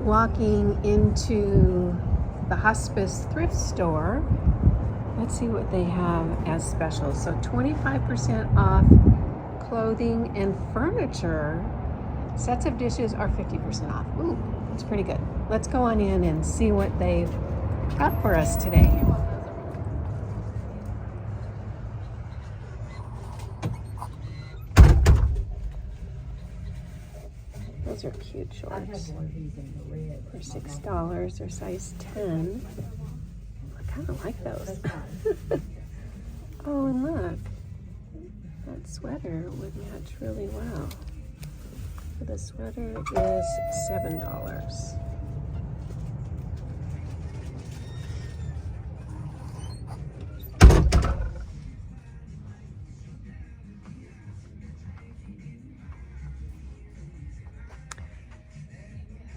walking into the Hospice thrift store. Let's see what they have as specials. So 25% off clothing and furniture. Sets of dishes are 50% off. Ooh, that's pretty good. Let's go on in and see what they've got for us today. Those are cute shorts for $6. They're size 10. I kind of like those. Oh, and look, that sweater would match really well. So the sweater is $7.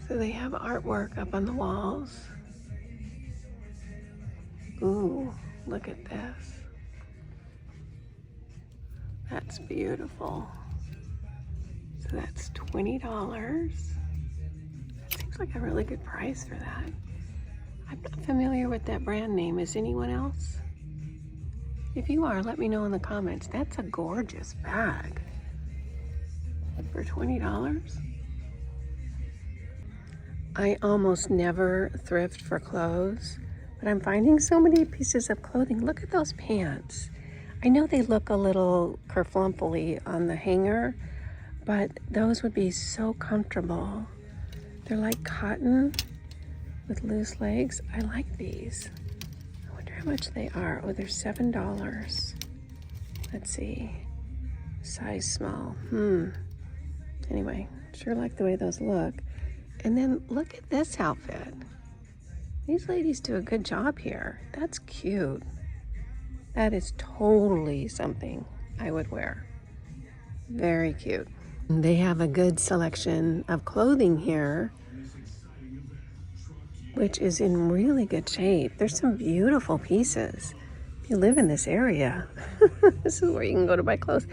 So they have artwork up on the walls. Ooh, look at this. That's beautiful. So that's $20. That seems like a really good price for that. I'm not familiar with that brand name. Is anyone else? If you are, let me know in the comments. That's a gorgeous bag for $20. I almost never thrift for clothes, but I'm finding so many pieces of clothing. Look at those pants. I know they look a little kerflumply on the hanger, but those would be so comfortable. They're like cotton with loose legs. I like these. I wonder how much they are. Oh, they're $7. Let's see. Size small. Anyway, sure like the way those look. And then look at this outfit. These ladies do a good job here. That's cute. That is totally something I would wear. Very cute. They have a good selection of clothing here, which is in really good shape. There's some beautiful pieces. If you live in this area, this is where you can go to buy clothes.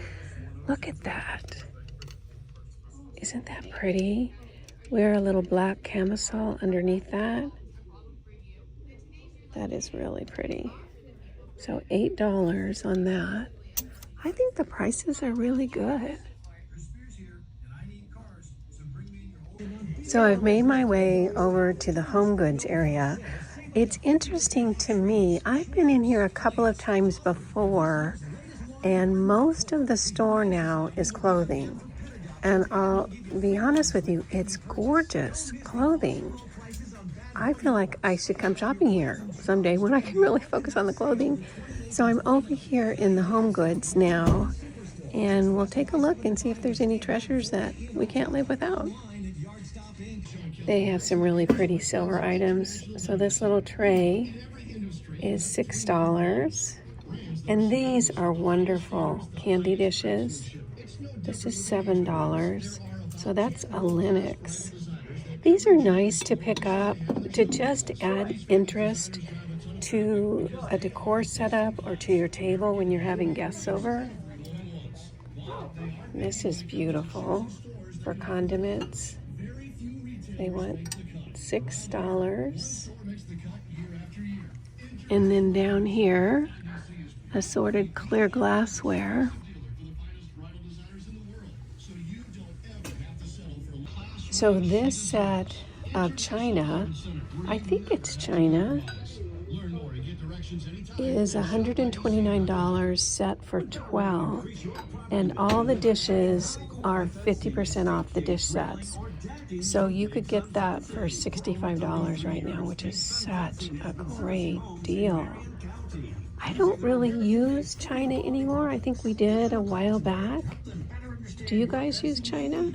Look at that. Isn't that pretty? Wear a little black camisole underneath that. That is really pretty. So $8 on that. I think the prices are really good. So I've made my way over to the home goods area. It's interesting to me. I've been in here a couple of times before, and most of the store now is clothing. And I'll be honest with you, it's gorgeous clothing. I feel like I should come shopping here someday when I can really focus on the clothing. So I'm over here in the home goods now, and we'll take a look and see if there's any treasures that we can't live without. They have some really pretty silver items. So this little tray is $6. And these are wonderful candy dishes. This is $7, so that's a Linux. These are nice to pick up to just add interest to a decor setup or to your table when you're having guests over. This is beautiful for condiments. They want $6. And then down here, assorted clear glassware. So this set of china, I think it's china, is $129 set for 12. And all the dishes are 50% off the dish sets. So you could get that for $65 right now, which is such a great deal. I don't really use china anymore. I think we did a while back. Do you guys use china?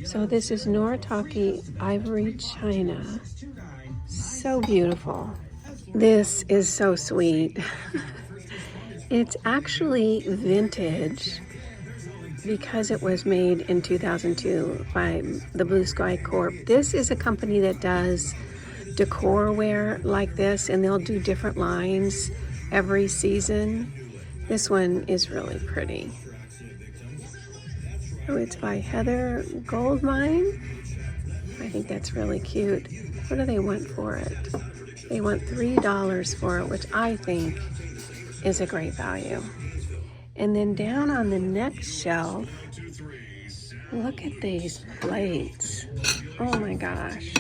So this is Noritake ivory china. So beautiful. This is so sweet. It's actually vintage because it was made in 2002 by the Blue Sky Corp. This is a company that does decor wear like this, and they'll do different lines every season. This one is really pretty. Oh, it's by Heather Goldmine. I think that's really cute. What do they want for it? They want $3 for it, which I think is a great value. And then down on the next shelf, look at these plates. Oh my gosh.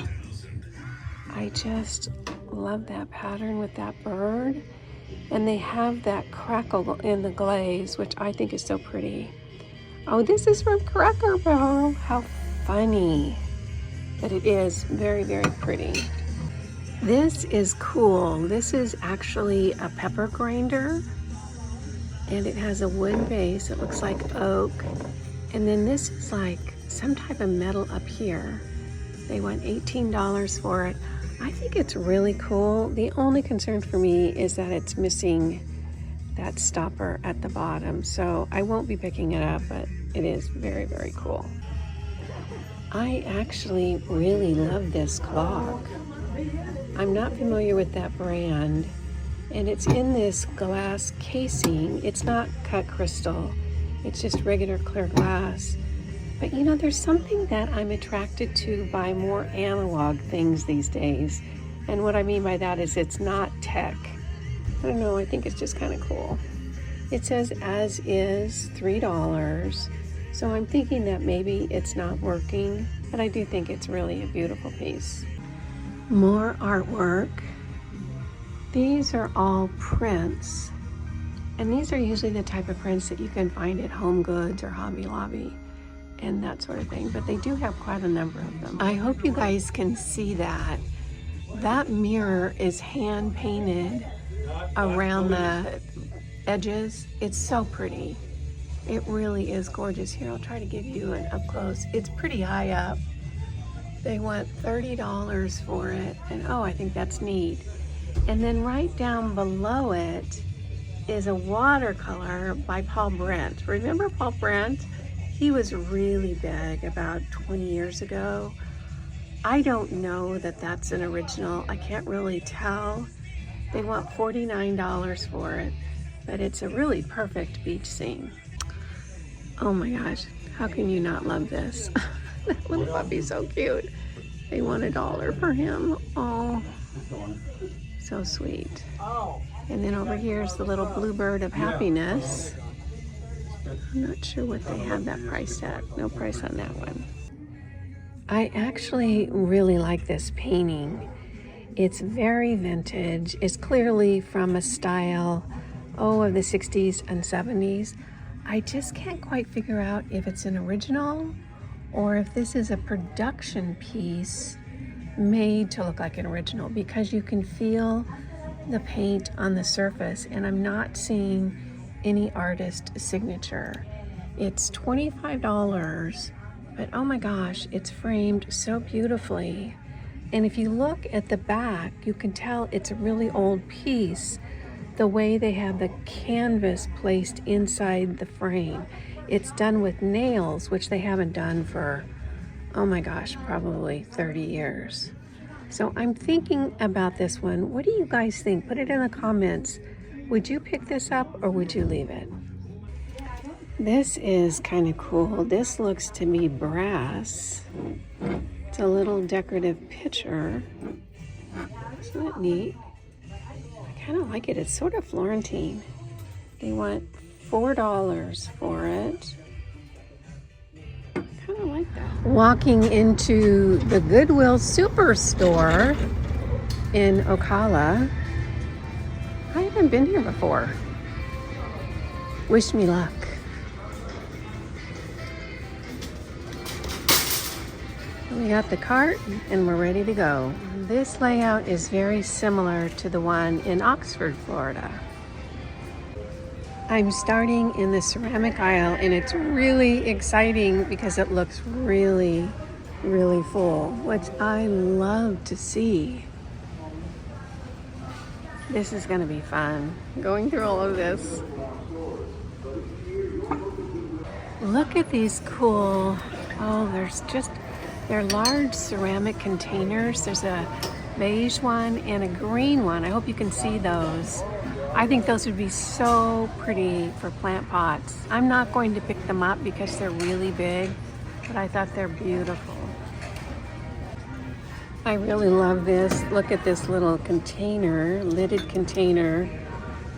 I just love that pattern with that bird. And they have that crackle in the glaze, which I think is so pretty. Oh, this is from Cracker Barrel. How funny. But it is very, very pretty. This is cool. This is actually a pepper grinder. And it has a wood base. It looks like oak. And then this is like some type of metal up here. They want $18 for it. I think it's really cool. The only concern for me is that it's missing that stopper at the bottom. So I won't be picking it up, but it is very, very cool. I actually really love this clock. I'm not familiar with that brand. And it's in this glass casing. It's not cut crystal. It's just regular clear glass. But you know, there's something that I'm attracted to by more analog things these days. And what I mean by that is it's not tech. I don't know, I think it's just kind of cool. It says as is $3. So I'm thinking that maybe it's not working, but I do think it's really a beautiful piece. More artwork. These are all prints. And these are usually the type of prints that you can find at Home Goods or Hobby Lobby and that sort of thing, but they do have quite a number of them. I hope you guys can see that. That mirror is hand painted around the edges. It's so pretty. It really is gorgeous. Here, I'll try to give you an up close. It's pretty high up. They want $30 for it, and oh, I think that's neat. And then right down below it is a watercolor by Paul Brent. Remember Paul Brent? He was really big about 20 years ago. I don't know that that's an original. I can't really tell. They want $49 for it, but it's a really perfect beach scene. Oh my gosh, how can you not love this? That little puppy's so cute. They want $1 for him. Oh, so sweet. And then over here is the little bluebird of happiness. I'm not sure what they have that priced at. No price on that one. I actually really like this painting. It's very vintage. It's clearly from a style, of the 60s and 70s. I just can't quite figure out if it's an original or if this is a production piece made to look like an original, because you can feel the paint on the surface and I'm not seeing any artist signature. It's $25, but oh my gosh, it's framed so beautifully. And if you look at the back, you can tell it's a really old piece, the way they have the canvas placed inside the frame. It's done with nails, which they haven't done for, oh my gosh, probably 30 years. So I'm thinking about this one. What do you guys think? Put it in the comments. Would you pick this up or would you leave it? This is kind of cool. This looks to me brass. It's a little decorative picture. Isn't that neat? I kind of like it. It's sort of Florentine. They want $4 for it. I kind of like that. Walking into the Goodwill Superstore in Ocala. I haven't been here before. Wish me luck. We got the cart and we're ready to go. This layout is very similar to the one in Oxford, Florida. I'm starting in the ceramic aisle and it's really exciting because it looks really, really full, which I love to see. This is gonna be fun, going through all of this. Look at these cool, they're large ceramic containers. There's a beige one and a green one. I hope you can see those. I think those would be so pretty for plant pots. I'm not going to pick them up because they're really big, but I thought they're beautiful. I really love this. Look at this little container, lidded container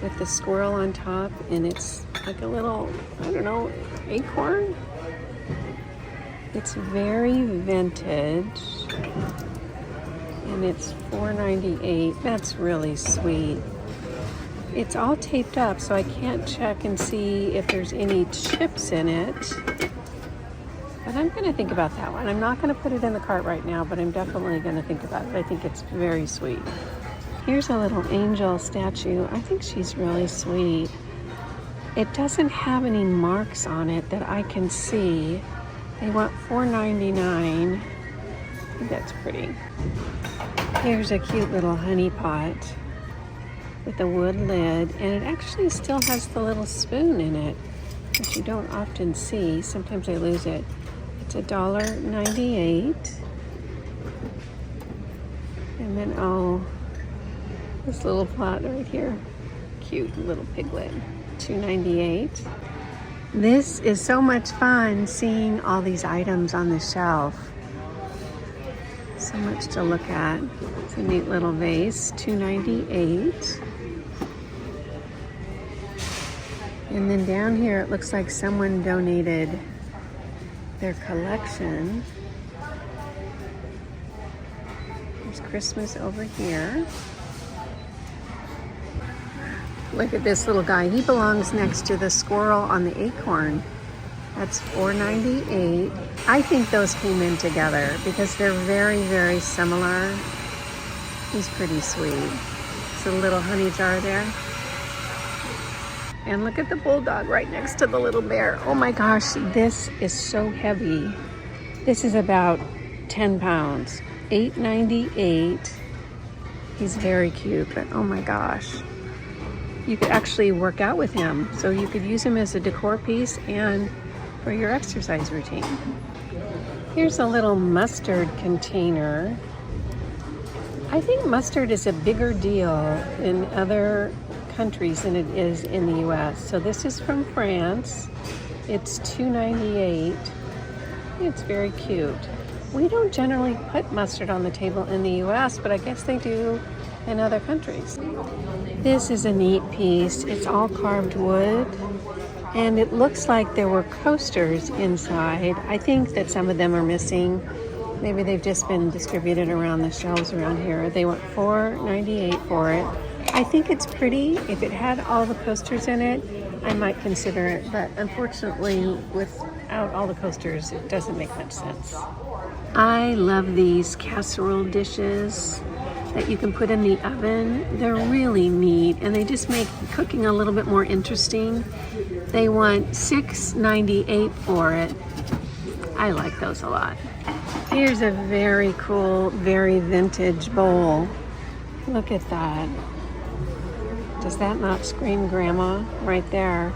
with the squirrel on top, and it's like a little, I don't know, acorn. It's very vintage, and it's $4.98. That's really sweet. It's all taped up, so I can't check and see if there's any chips in it. But I'm gonna think about that one. I'm not gonna put it in the cart right now, but I'm definitely gonna think about it. I think it's very sweet. Here's a little angel statue. I think she's really sweet. It doesn't have any marks on it that I can see. They want $4.99. I think that's pretty. Here's a cute little honey pot with a wood lid, and it actually still has the little spoon in it, which you don't often see. Sometimes I lose it. It's $1.98. And then, oh, this little pot right here. Cute little piglet. $2.98. This is so much fun seeing all these items on the shelf. So much to look at. It's a neat little vase, $2.98. And then down here, it looks like someone donated their collection. There's Christmas over here. Look at this little guy. He belongs next to the squirrel on the acorn. That's $4.98. I think those came in together because they're very, very similar. He's pretty sweet. It's a little honey jar there. And look at the bulldog right next to the little bear. Oh my gosh, this is so heavy. This is about 10 pounds, $8.98. He's very cute, but oh my gosh. You could actually work out with him. So you could use him as a decor piece and for your exercise routine. Here's a little mustard container. I think mustard is a bigger deal in other countries than it is in the US. So this is from France. It's $2.98. It's very cute. We don't generally put mustard on the table in the US, but I guess they do in other countries. This is a neat piece. It's all carved wood, and it looks like there were coasters inside. I think that some of them are missing. Maybe they've just been distributed around the shelves around here. They want $4.98 for it. I think it's pretty. If it had all the coasters in it, I might consider it, but unfortunately, without all the coasters, it doesn't make much sense. I love these casserole dishes that you can put in the oven. They're really neat, and they just make cooking a little bit more interesting. They want $6.98 for it. I like those a lot. Here's a very cool, very vintage bowl. Look at that. Does that not scream grandma right there?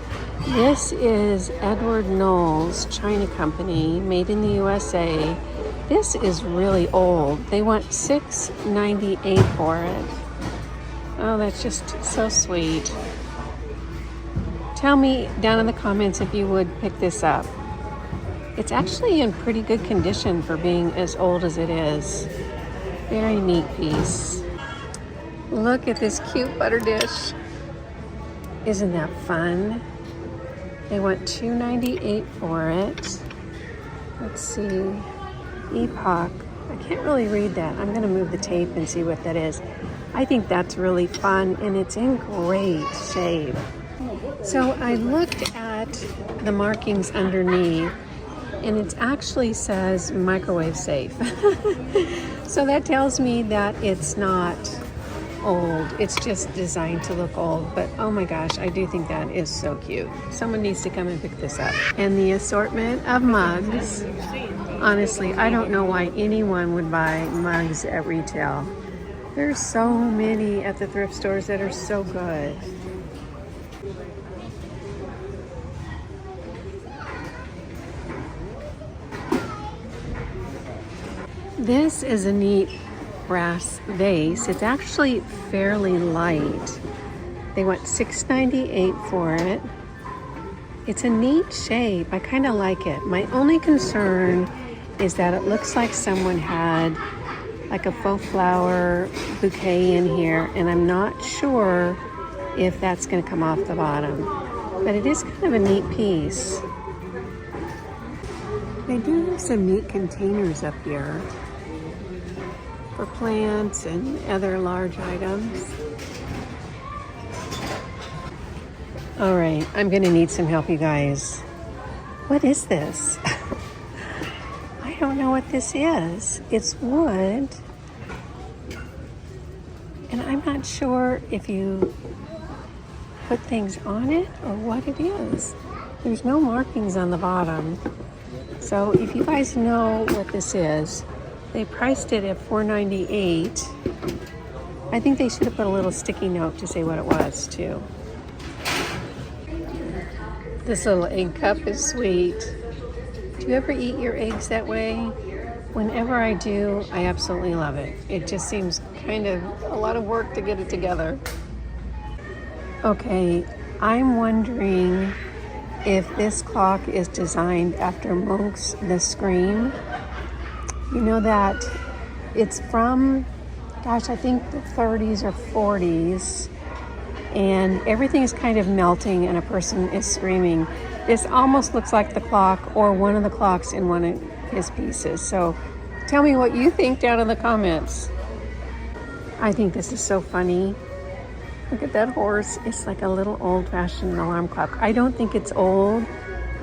This is Edward Knowles China Company, made in the USA. This is really old. They want $6.98 for it. Oh, that's just so sweet. Tell me down in the comments if you would pick this up. It's actually in pretty good condition for being as old as it is. Very neat piece. Look at this cute butter dish. Isn't that fun? They want $2.98 for it. Let's see. Epoch. I can't really read that. I'm going to move the tape and see what that is. I think that's really fun, and it's in great shape. So I looked at the markings underneath, and it actually says microwave safe. So that tells me that it's not old. It's just designed to look old, but oh my gosh, I do think that is so cute. Someone needs to come and pick this up. And the assortment of mugs. Honestly, I don't know why anyone would buy mugs at retail. There's so many at the thrift stores that are so good. This is a neat brass vase. It's actually fairly light. They want $6.98 for it. It's a neat shape. I kind of like it. My only concern is that it looks like someone had like a faux flower bouquet in here, and I'm not sure if that's going to come off the bottom, but it is kind of a neat piece. They do have some neat containers up here for plants and other large items. All right, I'm going to need some help, you guys. What is this? I don't know what this is. It's wood, and I'm not sure if you put things on it or what it is. There's no markings on the bottom. So if you guys know what this is, they priced it at $4.98. I think they should have put a little sticky note to say what it was too. This little egg cup is sweet. Do you ever eat your eggs that way? Whenever I do, I absolutely love it. It just seems kind of a lot of work to get it together. Okay, I'm wondering if this clock is designed after Munch's The Scream. You know that it's from, gosh, I think the 30s or 40s, and everything is kind of melting and a person is screaming. This almost looks like the clock or one of the clocks in one of his pieces. So tell me what you think down in the comments. I think this is so funny. Look at that horse. It's like a little old-fashioned alarm clock. I don't think it's old.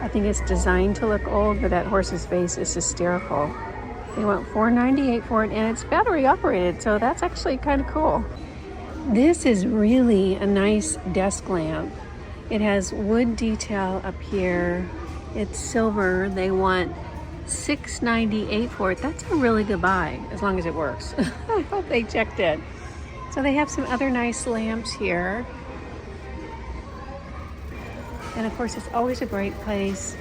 I think it's designed to look old, but that horse's face is hysterical. They went $4.98 for it, and it's battery operated, so that's actually kind of cool. This is really a nice desk lamp. It has wood detail up here. It's silver. They want $6.98 for it. That's a really good buy, as long as it works. I hope they checked it. So they have some other nice lamps here. And of course, it's always a great place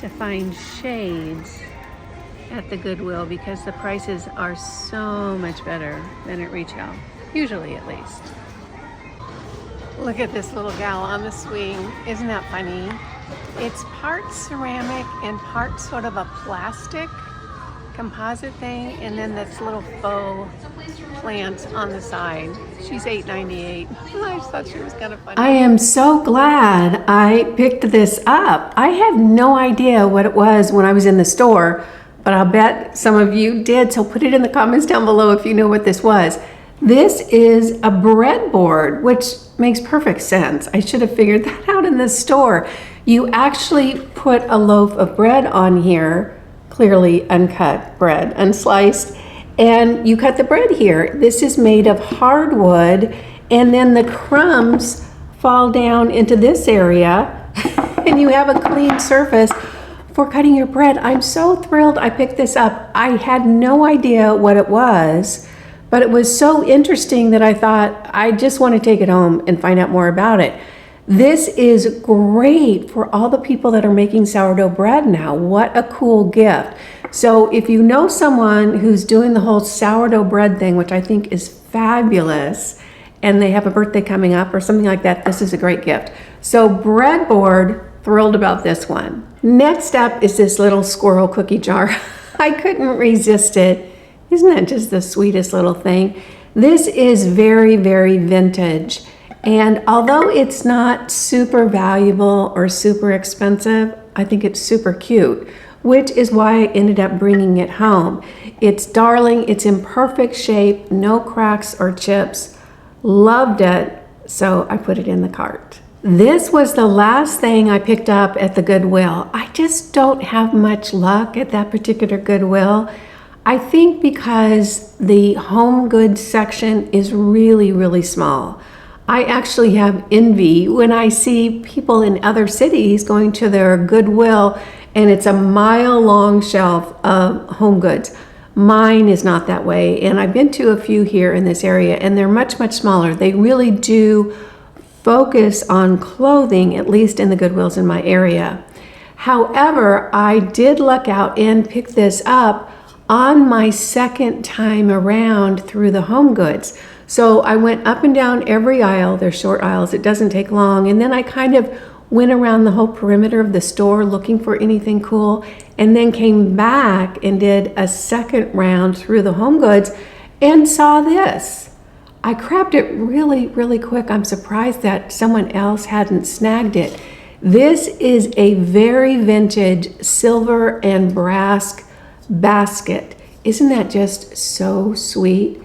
to find shades at the Goodwill because the prices are so much better than at retail, usually at least. Look at this little gal on the swing. Isn't that funny? It's part ceramic and part sort of a plastic composite thing, and then this little faux plant on the side. She's $8.98. I just thought she was kind of funny. I am so glad I picked this up. I had no idea what it was when I was in the store, but I'll bet some of you did, so put it in the comments down below if you know what this was. This is a breadboard, which makes perfect sense. I should have figured that out in the store. You actually put a loaf of bread on here, clearly uncut bread, unsliced, and you cut the bread here. This is made of hardwood, and then the crumbs fall down into this area, and you have a clean surface for cutting your bread. I'm so thrilled I picked this up. I had no idea what it was, but it was so interesting that I thought I just want to take it home and find out more about it. This is great for all the people that are making sourdough bread now. What a cool gift. So if you know someone who's doing the whole sourdough bread thing, which I think is fabulous, and they have a birthday coming up or something like that, this is a great gift. So breadboard, thrilled about this one. Next up is this little squirrel cookie jar. I couldn't resist it. Isn't that just the sweetest little thing? This is very, very vintage. And although it's not super valuable or super expensive, I think it's super cute, which is why I ended up bringing it home. It's darling, it's in perfect shape, no cracks or chips. Loved it, so I put it in the cart. This was the last thing I picked up at the Goodwill. I just don't have much luck at that particular Goodwill. I think because the home goods section is really, really small. I actually have envy when I see people in other cities going to their Goodwill and it's a mile-long shelf of home goods. Mine is not that way, and I've been to a few here in this area and they're much, much smaller. They really do focus on clothing, at least in the Goodwills in my area. However, I did luck out and pick this up on my second time around through the home goods. So I went up and down every aisle. They're short aisles, it doesn't take long. And then I kind of went around the whole perimeter of the store looking for anything cool, and then came back and did a second round through the home goods. and saw this. I grabbed it really, really quick. I'm surprised that someone else hadn't snagged it. This is a very vintage silver and brass basket. Isn't that just so sweet?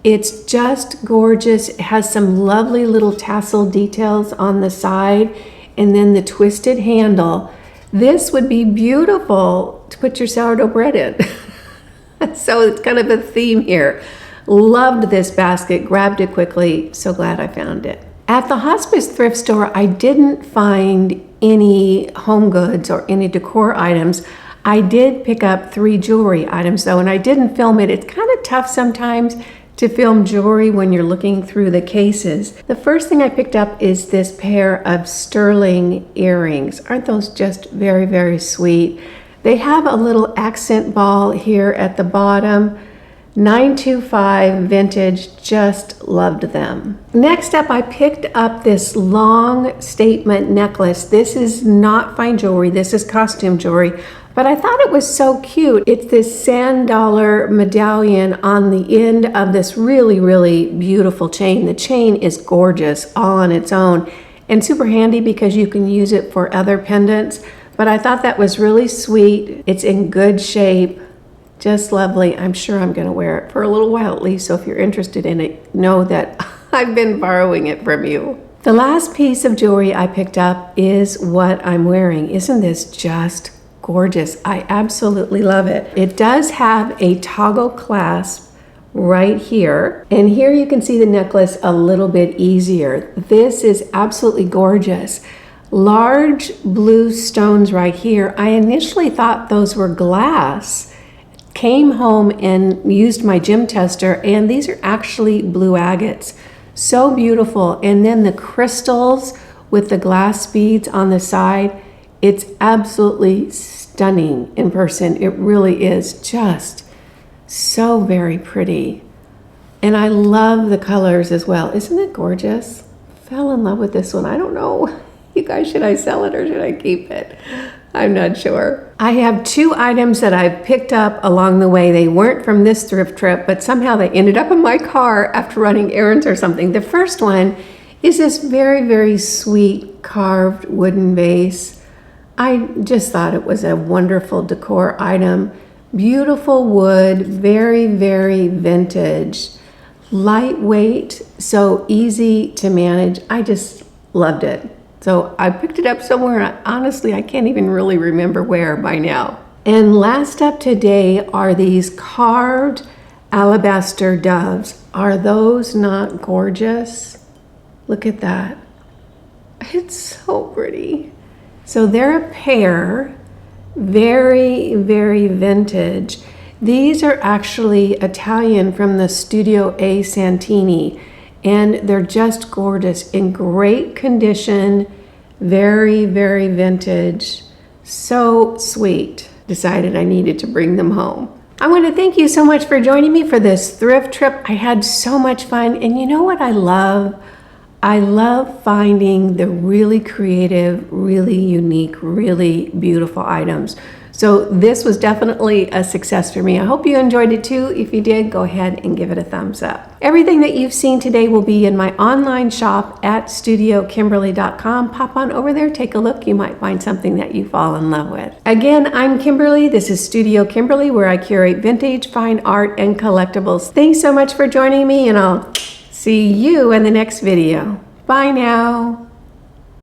It's just gorgeous. It has some lovely little tassel details on the side and then the twisted handle. This would be beautiful to put your sourdough bread in. So it's kind of a theme here. Loved this basket, grabbed it quickly, so glad I found it. At the hospice thrift store, I didn't find any home goods or any decor items. I did pick up 3 jewelry items though, and I didn't film it. It's kind of tough sometimes to film jewelry when you're looking through the cases. The first thing I picked up is this pair of sterling earrings. Aren't those just very, very sweet? They have a little accent ball here at the bottom. 925 vintage, just loved them. Next up, I picked up this long statement necklace. This is not fine jewelry, this is costume jewelry, but I thought it was so cute. It's this sand dollar medallion on the end of this really, really beautiful chain. The chain is gorgeous all on its own and super handy because you can use it for other pendants, but I thought that was really sweet. It's in good shape. Just lovely. I'm sure I'm going to wear it for a little while at least, so if you're interested in it, know that I've been borrowing it from you. The last piece of jewelry I picked up is what I'm wearing. Isn't this just gorgeous? I absolutely love it. It does have a toggle clasp right here, and here you can see the necklace a little bit easier. This is absolutely gorgeous. Large blue stones right here. I initially thought those were glass. Came home and used my gem tester, and these are actually blue agates. So beautiful. And then the crystals with the glass beads on the side, it's absolutely stunning in person. It really is just so very pretty. And I love the colors as well. Isn't it gorgeous? Fell in love with this one. I don't know. You guys, should I sell it or should I keep it? I'm not sure. I have 2 items that I've picked up along the way. They weren't from this thrift trip, but somehow they ended up in my car after running errands or something. The first one is this very, very sweet carved wooden vase. I just thought it was a wonderful decor item. Beautiful wood, very, very vintage. Lightweight, so easy to manage. I just loved it. So I picked it up somewhere, and honestly, I can't even really remember where by now. And last up today are these carved alabaster doves. Are those not gorgeous? Look at that. It's so pretty. So they're a pair, very, very vintage. These are actually Italian from the Studio A Santini. And they're just gorgeous, in great condition, very, very vintage, so sweet. Decided I needed to bring them home. I want to thank you so much for joining me for this thrift trip. I had so much fun, and you know what I love? I love finding the really creative, really unique, really beautiful items. So this was definitely a success for me. I hope you enjoyed it too. If you did, go ahead and give it a thumbs up. Everything that you've seen today will be in my online shop at StudioKimberly.com. Pop on over there, take a look. You might find something that you fall in love with. Again, I'm Kimberly. This is Studio Kimberly, where I curate vintage, fine art, and collectibles. Thanks so much for joining me, and I'll see you in the next video. Bye now.